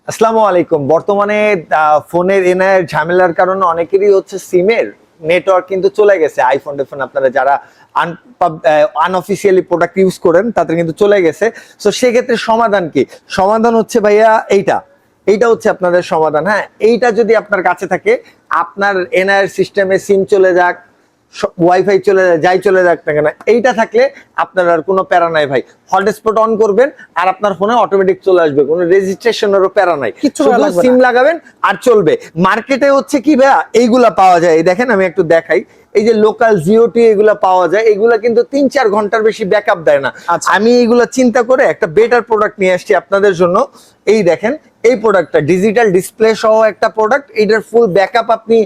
আসসালামু আলাইকুম। বর্তমানে ফোনের এনআইয়ের ঝামেলার কারণে অনেকেরই হচ্ছে সিমের নেটওয়ার্ক কিন্তু চলে গেছে। আইফোন টেফোন আপনারা যারা আনঅফিসিয়ালি প্রোডাক্ট ইউজ করেন তাদের কিন্তু চলে গেছে। সো সেক্ষেত্রে সমাধান কি? সমাধান হচ্ছে ভাইয়া এইটা হচ্ছে আপনাদের সমাধান। হ্যাঁ, এইটা যদি আপনার কাছে থাকে, আপনার এনআইয়ের সিস্টেমে সিম চলে যাক, ওয়াইফাই যাই চলে যাক না কেন, এইটা থাকলে আপনার আর কোনো প্যারা নাই ভাই। হটস্পট অন করবেন আর আপনার ফোনে অটোমেটিক চলে আসবে, কোনো রেজিস্ট্রেশনেরও প্যারা নাই, শুধু সিম লাগাবেন আর চলবে। মার্কেটে হচ্ছে কি ভাইয়া, এইগুলা পাওয়া যায়। এই দেখেন, আমি একটু দেখাই। এই যে লোকাল জিওটি এগুলা পাওয়া যায়, এগুলা কিন্তু 3-4 ঘন্টার বেশি ব্যাকআপ দেয় না। আমি এইগুলা চিন্তা করে একটা বেটার প্রোডাক্ট নিয়ে আসছি আপনাদের জন্য। এই দেখেন, এই প্রোডাক্টটা ডিজিটাল ডিসপ্লে সহ একটা প্রোডাক্ট। এইটার ফুল ব্যাকআপ আপনি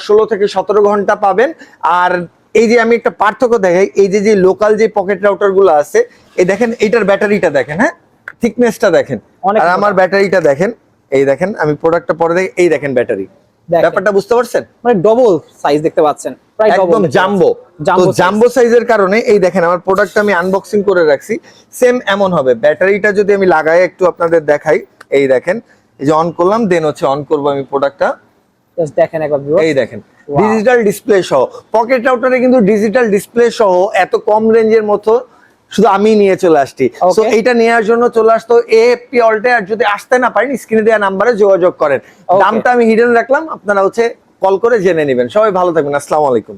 16 থেকে 17 ঘন্টা পাবেন। আর এই যে আমি একটা পার্থক্য দেখাই, এই যে লোকাল যে পকেট রাউটার গুলো আছে, এই দেখেন এইটার ব্যাটারিটা দেখেন, হ্যাঁ থিকনেসটা দেখেন, আর আমার ব্যাটারিটা দেখেন। এই দেখেন, আমি প্রোডাক্টটা পরে দেখি, এই দেখেন ব্যাটারি, ব্যাপারটা বুঝতে পারছেন? মানে ডবল সাইজ দেখতে পাচ্ছেন, প্রায় একদম জাম্বো। তো জাম্বো সাইজের কারণে এই দেখেন আমার প্রোডাক্টটা আমি আনবক্সিং করে রাখছি, সেম এমন হবে। ব্যাটারিটা যদি আমি লাগাই একটু আপনাদের দেখাই, এই দেখেন, এই যে অন করলাম, দেন হচ্ছে অন করব আমি প্রোডাক্টটা, জাস্ট দেখেন একবার ভিউয়ার্স। এই দেখেন ডিজিটাল ডিসপ্লে সহ। পকেট রাউটারে কিন্তু ডিজিটাল ডিসপ্লে সহ এত কম রেঞ্জের মতো শুধু আমি নিয়ে চলে আসছি। সো এইটা নেওয়ার জন্য চলে আসতো এএফপি অল্টে। আর যদি আসতে না পারেন, স্ক্রিনে দেওয়া নাম্বারে যোগাযোগ করেন। দামটা আমি হিডেন রাখলাম, আপনারা হচ্ছে কল করে জেনে নেবেন। সবাই ভালো থাকবেন, আসসালামু আলাইকুম।